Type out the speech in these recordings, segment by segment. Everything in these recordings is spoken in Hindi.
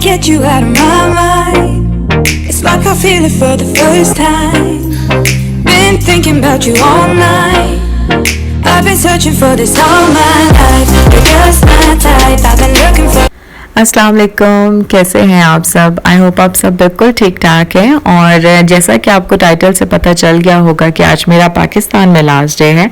get you out of my mind. It's like I feel it for the first time. Been thinking about you all night. I've been searching for this all my life. You're just my type. I've been looking for. अस्सलाम वालेकुम, कैसे हैं आप सब। आई होप आप सब बिल्कुल ठीक ठाक हैं। और जैसा कि आपको टाइटल से पता चल गया होगा कि आज मेरा पाकिस्तान में लास्ट डे है।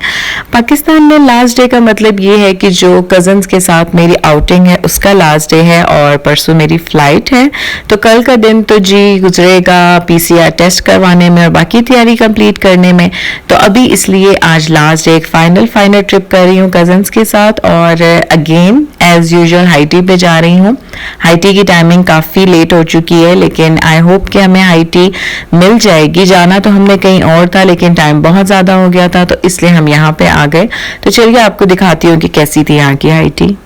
पाकिस्तान में लास्ट डे का मतलब ये है कि जो कज़न्स के साथ मेरी आउटिंग है उसका लास्ट डे है और परसों मेरी फ़्लाइट है। तो कल का दिन तो जी गुजरेगा PCR टेस्ट करवाने में और बाकी तैयारी कंप्लीट करने में। तो अभी इसलिए आज लास्ट डे एक फाइनल ट्रिप कर रही हूँ कज़न्स के साथ और अगेन एज़ यूजुअल हाईटी पे जा रही हूँ। हाईटी की टाइमिंग काफ़ी लेट हो चुकी है लेकिन आई होप कि हमें हाईटी मिल जाएगी। जाना तो हमने कहीं और था लेकिन टाइम बहुत ज़्यादा हो गया था तो इसलिए हम यहाँ पे आ गए। तो चलिए आपको दिखाती हूँ कि कैसी थी यहाँ की हाईटी।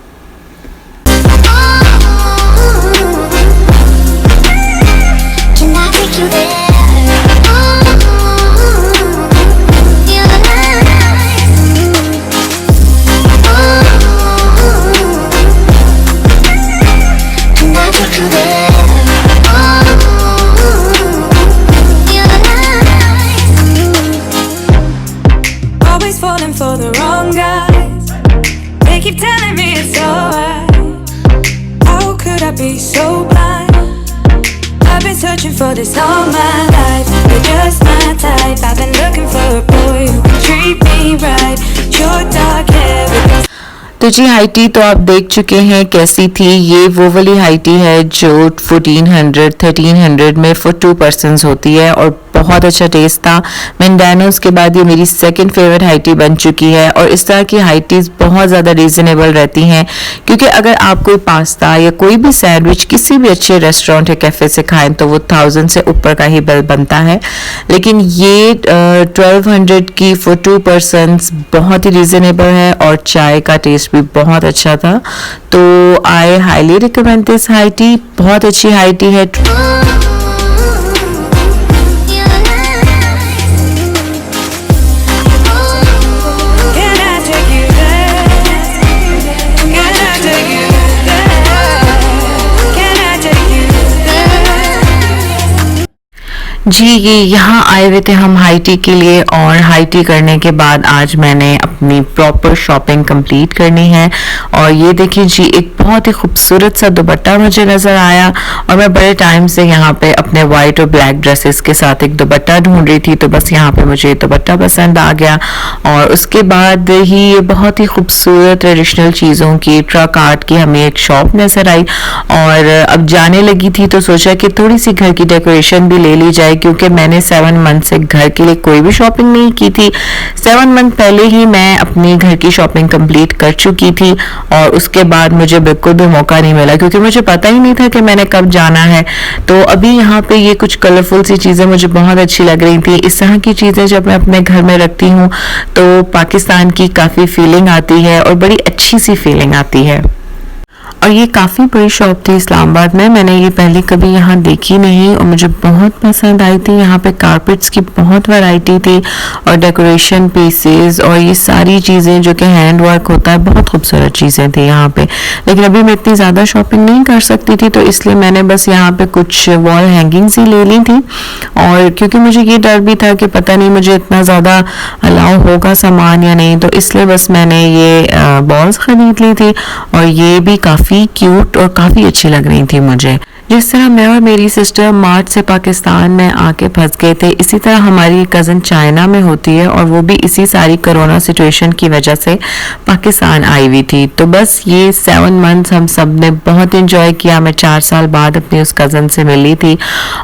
Falling for the wrong guys. They keep telling me it's alright. How could I be so blind? I've been searching for this all my life. You're just my type. I've been looking for a boy who can treat me right. Your dark hair with तो जी हाईटी तो आप देख चुके हैं कैसी थी। ये वो वाली हाईटी है जो 1300 में फॉर 2 पर्सन्स होती है और बहुत अच्छा टेस्ट था। मैंडानोस के बाद ये मेरी सेकंड फेवरेट हाईटी बन चुकी है। और इस तरह की हाईटीज़ बहुत ज़्यादा रीज़नेबल रहती हैं क्योंकि अगर आप कोई पास्ता या कोई भी सैंडविच किसी भी अच्छे रेस्टोरेंट या कैफ़े से खाएं तो वो 1000 से ऊपर का ही बिल बनता है। लेकिन ये 1200 की फॉर 2 पर्सन्स बहुत ही रीज़नेबल है और चाय का टेस्ट भी बहुत अच्छा था। तो आई हाईली रिकमेंड दिस हाईटी। बहुत अच्छी हाईटी है। जी ये यहाँ आए हुए थे हम हाईटी के लिए और हाईटी करने के बाद आज मैंने अपनी प्रॉपर शॉपिंग कंप्लीट करनी है। और ये देखिए जी एक बहुत ही खूबसूरत सा दुपट्टा मुझे नज़र आया और मैं बड़े टाइम से यहाँ पे अपने वाइट और ब्लैक ड्रेसेस के साथ एक दुपट्टा ढूंढ रही थी तो बस यहाँ पे मुझे दुपट्टा पसंद आ गया। और उसके बाद ही ये बहुत ही खूबसूरत ट्रेडिशनल चीज़ों की ट्रक आर्ट की हमें एक शॉप नज़र आई और अब जाने लगी थी तो सोचा कि थोड़ी सी घर की डेकोरेशन भी ले ली जाए क्योंकि मैंने 7 मंथ से घर के लिए कोई भी शॉपिंग नहीं की थी। 7 मंथ पहले ही मैं अपनी घर की शॉपिंग कंप्लीट कर चुकी थी और उसके बाद मुझे बिल्कुल भी मौका नहीं मिला क्योंकि मुझे पता ही नहीं था कि मैंने कब जाना है। तो अभी यहाँ पे ये कुछ कलरफुल सी चीज़ें मुझे बहुत अच्छी लग रही थी। इस तरह की चीज़ें जब मैं अपने घर में रखती हूँ तो पाकिस्तान की काफ़ी फीलिंग आती है और बड़ी अच्छी सी फीलिंग आती है। और ये काफ़ी बड़ी शॉप थी इस्लामाबाद में। मैंने ये पहले कभी यहाँ देखी नहीं और मुझे बहुत पसंद आई थी। यहाँ पे कारपेट्स की बहुत वैरायटी थी और डेकोरेशन पीसेस और ये सारी चीज़ें जो कि हैंड वर्क होता है बहुत खूबसूरत चीज़ें थी यहाँ पे। लेकिन अभी मैं इतनी ज़्यादा शॉपिंग नहीं कर सकती थी तो इसलिए मैंने बस यहाँ पे कुछ वॉल हैंगिंग्स ही ले ली थी। और क्योंकि मुझे ये डर भी था कि पता नहीं मुझे इतना ज़्यादा अलाउ होगा सामान या नहीं तो इसलिए बस मैंने ये बॉल्स ख़रीद ली थी और ये भी काफ़ी क्यूट और काफ़ी अच्छी लग रही थी मुझे। जिस तरह मैं और मेरी सिस्टर मार्च से पाकिस्तान में आके फंस गए थे इसी तरह हमारी कज़न चाइना में होती है और वो भी इसी सारी कोरोना सिचुएशन की वजह से पाकिस्तान आई हुई थी। तो बस ये 7 मंथ्स हम सब ने बहुत इंजॉय किया। मैं 4 साल बाद अपनी उस कज़न से मिली थी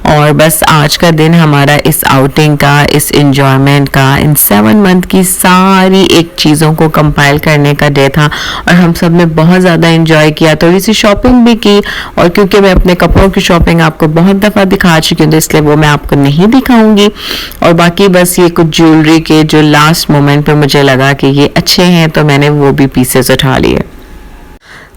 और बस आज का दिन हमारा इस आउटिंग का, इस इंजॉयमेंट का, इन 7 मंथ की सारी एक चीज़ों को कंपाइल करने का डे था और हम सब ने बहुत ज़्यादा इंजॉय किया। थोड़ी सी शॉपिंग भी की और क्योंकि मैं अपने कपड़ों की शॉपिंग आपको बहुत दफ़ा दिखा चुकी हूँ तो इसलिए वो मैं आपको नहीं दिखाऊंगी। और बाकी बस ये कुछ ज्वेलरी के जो लास्ट मोमेंट पे मुझे लगा कि ये अच्छे हैं तो मैंने वो भी पीसेस उठा लिए।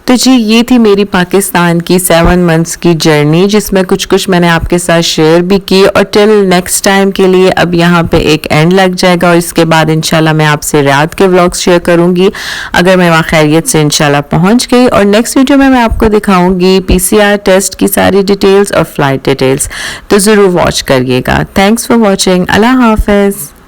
तो जी ये थी मेरी पाकिस्तान की 7 मंथ्स की जर्नी, जिसमें कुछ मैंने आपके साथ शेयर भी की। और टिल नेक्स्ट टाइम के लिए अब यहाँ पे एक एंड लग जाएगा और इसके बाद इंशाल्लाह मैं आपसे रियाद के व्लॉग्स शेयर करूंगी अगर मैं वहाँ खैरियत से इंशाल्लाह पहुँच गई। और नेक्स्ट वीडियो में मैं आपको दिखाऊंगी PCR टेस्ट की सारी डिटेल्स और फ्लाइट डिटेल्स, तो ज़रूर वॉच करिएगा। Thanks for watching. अल्लाह हाफिज़।